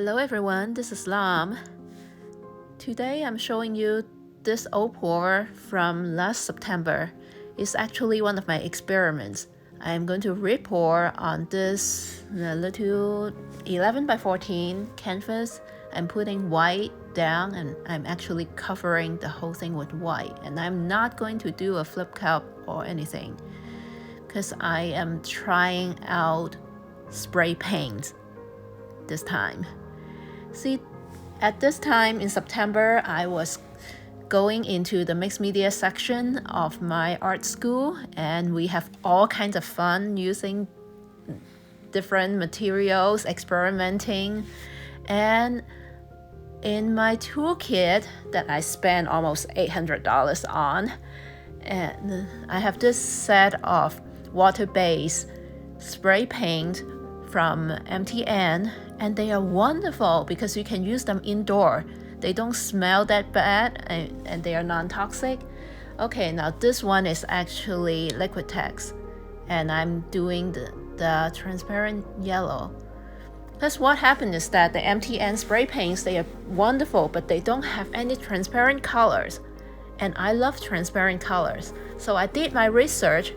Hello everyone, this is Lam. Today I'm showing you this old pour from last September. It's actually one of my experiments. I'm going to re-pour on this little 11 by 14 canvas. I'm putting white down and I'm actually covering the whole thing with white. And I'm not going to do a flip cup or anything because I am trying out spray paint this time. See, at this time in September, I was going into the mixed media section of my art school, and we have all kinds of fun using different materials, experimenting. And in my toolkit that I spent almost $800 on, and I have this set of water-based spray paint from MTN, and they are wonderful because you can use them indoor. They don't smell that bad and they are non-toxic. Okay, now this one is actually liquid text, and I'm doing the transparent yellow. Because what happened is that the MTN spray paints, they are wonderful, but they don't have any transparent colors. And I love transparent colors. So I did my research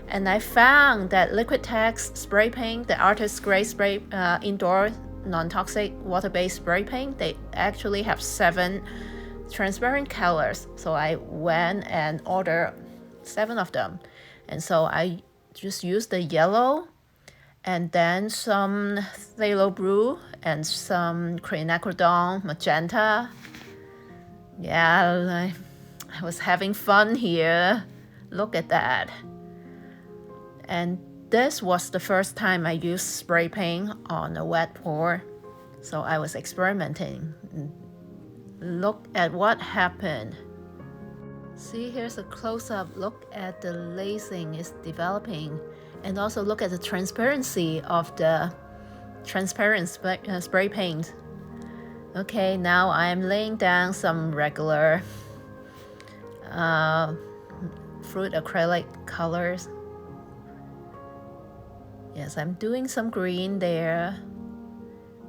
and I found that liquid text spray paint, the artist grade spray indoor non-toxic water-based spray paint, they actually have 7 transparent colors. So I went and ordered 7 of them. And so I just used the yellow and then some phthalo blue and some quinacridone magenta. Yeah, I was having fun here. Look at that. And this was the first time I used spray paint on a wet pour. So I was experimenting. Look at what happened. See, here's a close-up look at the lacing is developing. And also look at the transparency of the transparent spray paint. Okay, now I'm laying down some regular fruit acrylic colors. Yes, I'm doing some green there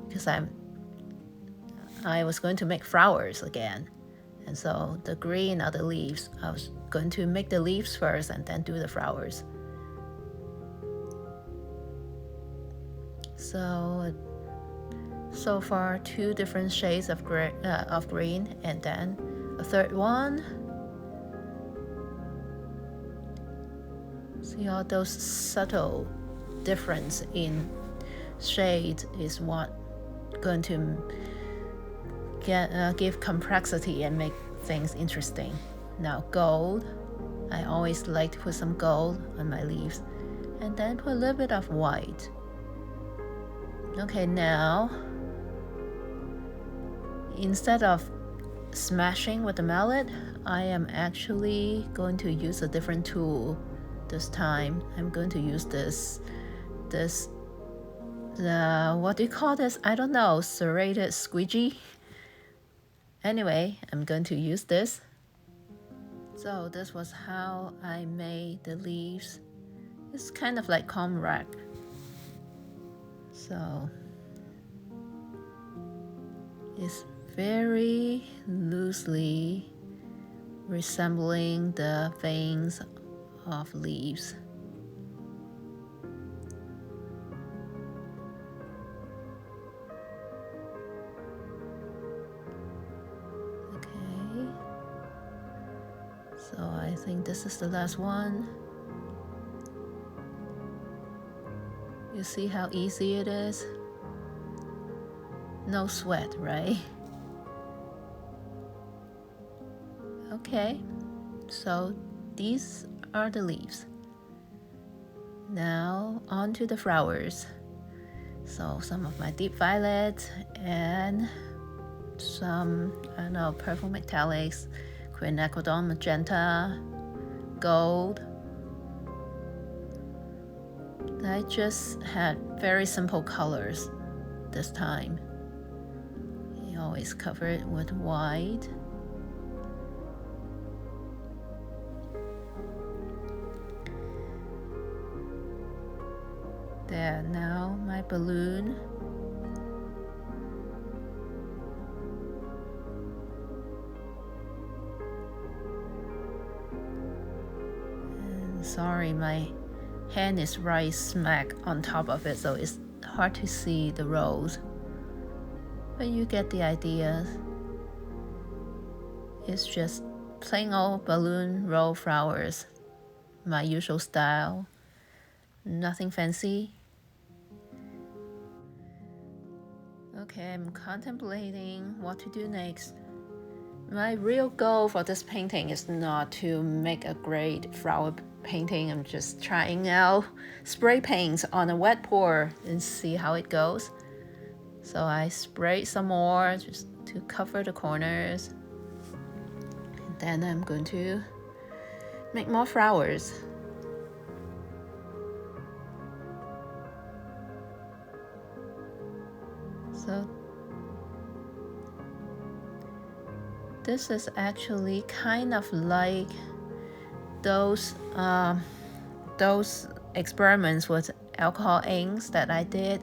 because I was going to make flowers again. And so the green are the leaves. I was going to make the leaves first and then do the flowers. So far 2 different shades of green and then a third one. See, all those subtle difference in shade is what going to give complexity and make things interesting. Now gold, I always like to put some gold on my leaves and then put a little bit of white. Okay, now instead of smashing with the mallet, I am actually going to use a different tool this time. I'm going to use what do you call this? I don't know, serrated squeegee. Anyway, I'm going to use this. So this was how I made the leaves. It's kind of like comb rack. So it's very loosely resembling the veins of leaves. Okay, so I think this is the last one. You see how easy it is? No sweat, right? Okay, so these are the leaves. Now on to the flowers. So some of my deep violet and some, I don't know, purple metallics, quinacridone magenta, gold. I just had very simple colors this time. You always cover it with white. There, now my balloon Sorry, my hand is right smack on top of it, so it's hard to see the rows. But you get the idea. It's just plain old balloon roll flowers, my usual style, nothing fancy. Okay, I'm contemplating what to do next. My real goal for this painting is not to make a great flower painting. I'm just trying out spray paints on a wet pour and see how it goes. So I sprayed some more just to cover the corners. And then I'm going to make more flowers. So this is actually kind of like those experiments with alcohol inks that I did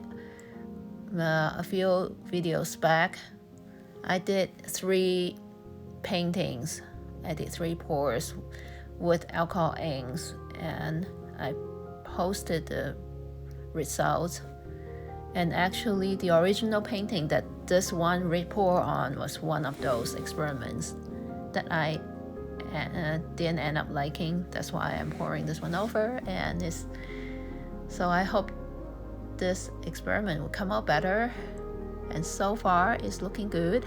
a few videos back. I did 3 paintings. I did 3 pours with alcohol inks, and I posted the results. And actually, the original painting that this one repour on was one of those experiments that I didn't end up liking. That's why I'm pouring this one over, and so I hope this experiment will come out better. And so far, it's looking good.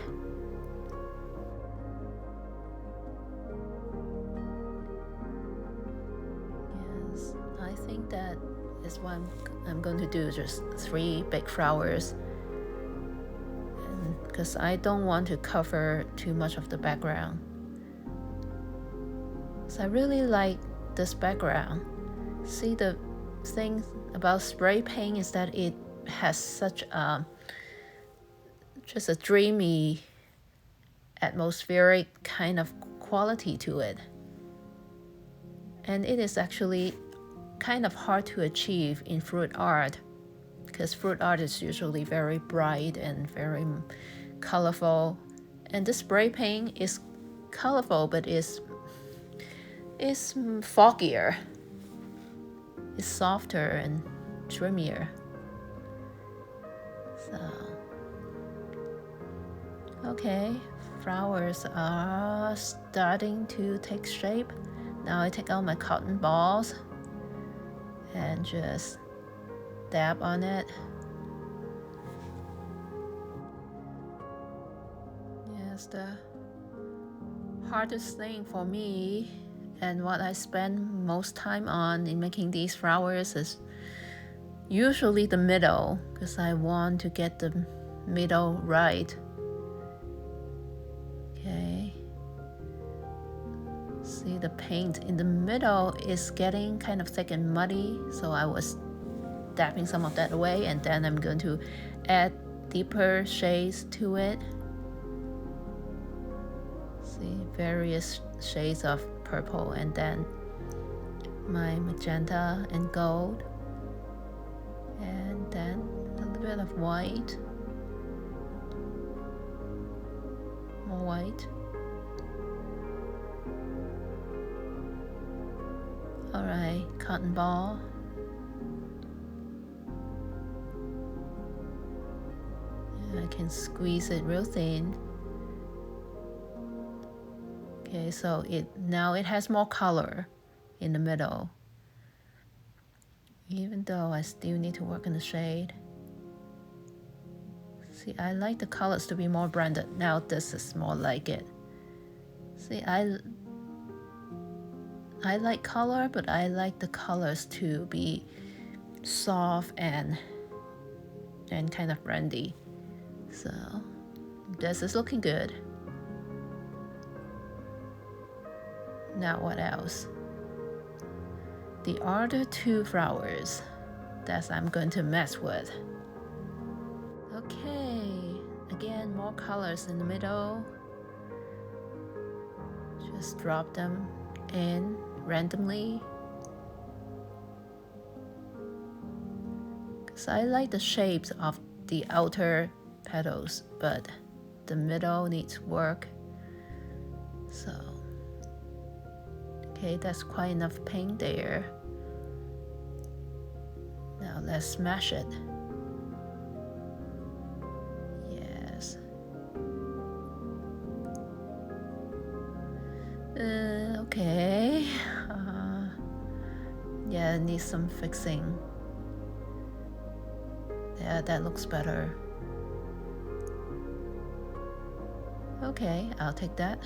Yes, I think that is what I'm going to do, just 3 big flowers, because I don't want to cover too much of the background. So I really like this background. See, the thing about spray paint is that it has such just a dreamy, atmospheric kind of quality to it. And it is actually kind of hard to achieve in fruit art, because fruit art is usually very bright and very colorful, and the spray paint is colorful but is foggier, it's softer and dreamier. So okay, flowers are starting to take shape. Now I take out my cotton balls and just dab on it. Yes, the hardest thing for me and what I spend most time on in making these flowers is usually the middle, because I want to get the middle right. Okay, see, the paint in the middle is getting kind of thick and muddy, so I was dabbing some of that away, and then I'm going to add deeper shades to it. See, various shades of purple, and then my magenta and gold, and then a little bit of white, more white. Alright, cotton ball. I can squeeze it real thin. Okay, so now it has more color in the middle, even though I still need to work in the shade. See, I like the colors to be more blended. Now this is more like it. See, I like color, but I like the colors to be soft and kind of brandy. So this is looking good. Now what else? The other 2 flowers that I'm going to mess with. Okay, again, more colors in the middle. Just drop them in randomly, because I like the shapes of the outer petals, but the middle needs work. So Okay, that's quite enough paint there. Now let's smash it. Yes. Okay. Yeah, it needs some fixing. Yeah, that looks better. Okay, I'll take that.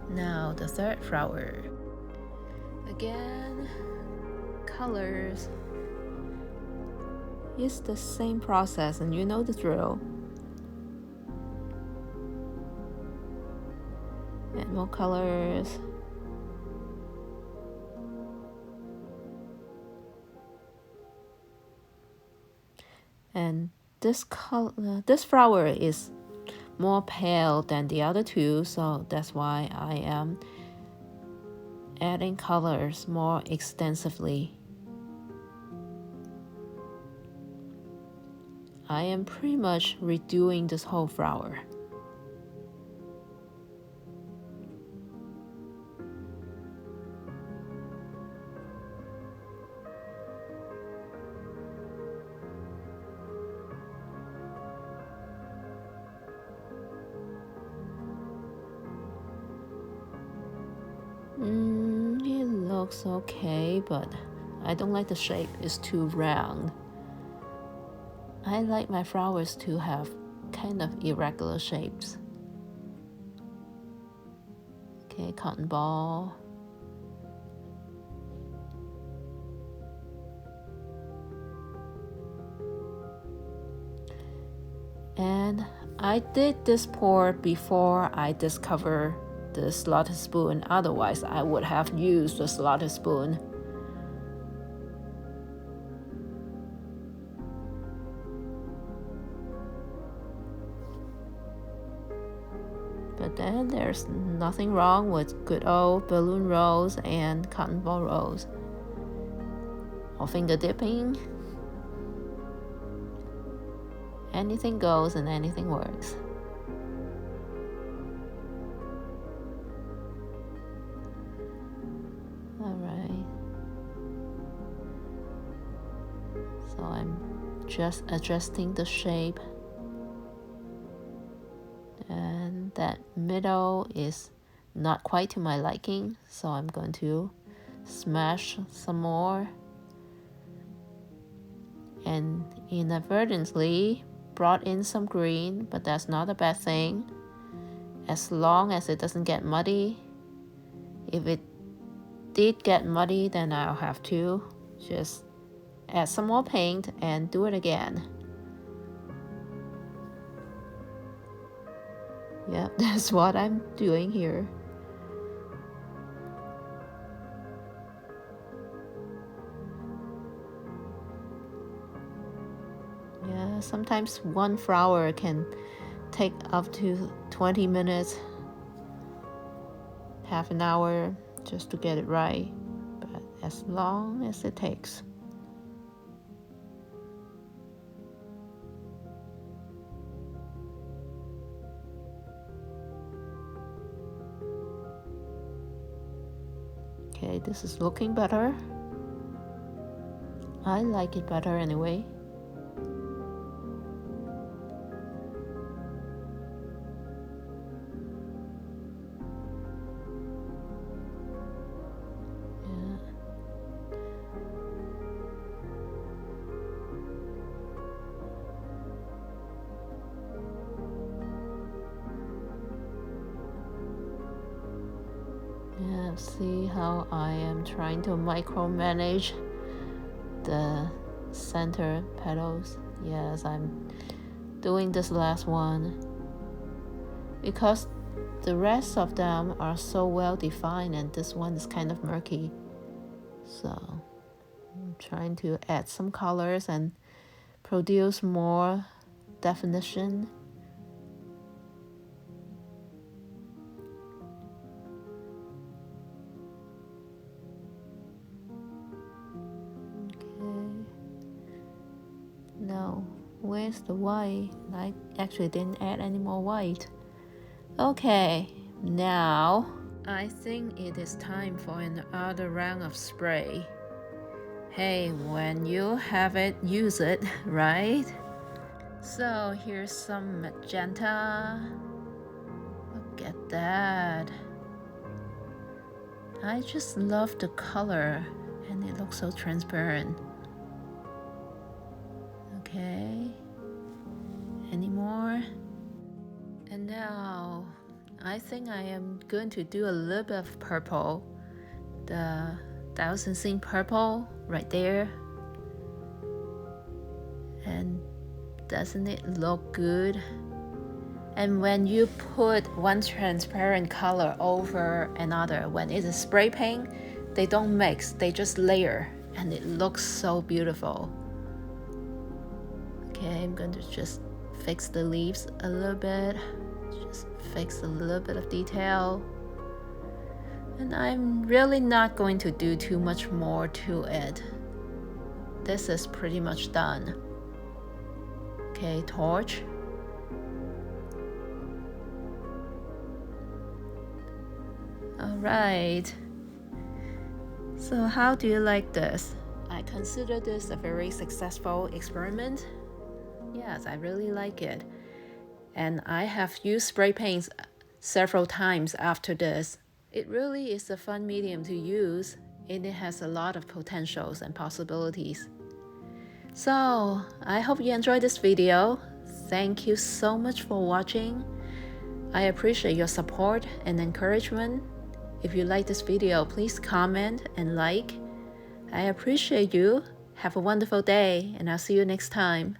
Now the third flower. Again, colors. It's the same process and you know the drill. Add more colors. And this flower is more pale than the other two, so that's why I am adding colors more extensively. I am pretty much redoing this whole flower. It looks okay, but I don't like the shape. It's too round. I like my flowers to have kind of irregular shapes. Okay, cotton ball. And I did this pour before I discovered the slotted spoon. Otherwise, I would have used the slotted spoon. But then there's nothing wrong with good old balloon rolls and cotton ball rolls. Or finger dipping. Anything goes and anything works. Alright. So I'm just adjusting the shape. And that middle is not quite to my liking, so I'm going to smash some more. And inadvertently brought in some green, but that's not a bad thing as long as it doesn't get muddy. If it did get muddy, then I'll have to just add some more paint and do it again. Yep, that's what I'm doing here. Yeah, sometimes one flower can take up to 20 minutes, half an hour just to get it right, but as long as it takes. Okay, this is looking better. I like it better anyway. Yeah, see how I am trying to micromanage the center petals. Yes, I'm doing this last one because the rest of them are so well defined and this one is kind of murky. So I'm trying to add some colors and produce more definition. No, where's the white? I actually didn't add any more white. Okay, Now, I think it is time for another round of spray. Hey, when you have it, use it, right? So here's some magenta. Look at that. I just love the color and it looks so transparent. Okay, any more? And now I think I am going to do a little bit of purple, the Thousand Scene purple right there. And doesn't it look good? And when you put one transparent color over another, when it is spray paint, they don't mix, they just layer, and it looks so beautiful. Okay, I'm going to just fix the leaves a little bit, just fix a little bit of detail. And I'm really not going to do too much more to it. This is pretty much done. Okay, torch. Alright, so how do you like this? I consider this a very successful experiment. Yes, I really like it. And I have used spray paints several times after this. It really is a fun medium to use, and it has a lot of potentials and possibilities. So, I hope you enjoyed this video. Thank you so much for watching. I appreciate your support and encouragement. If you like this video, please comment and like. I appreciate you. Have a wonderful day, and I'll see you next time.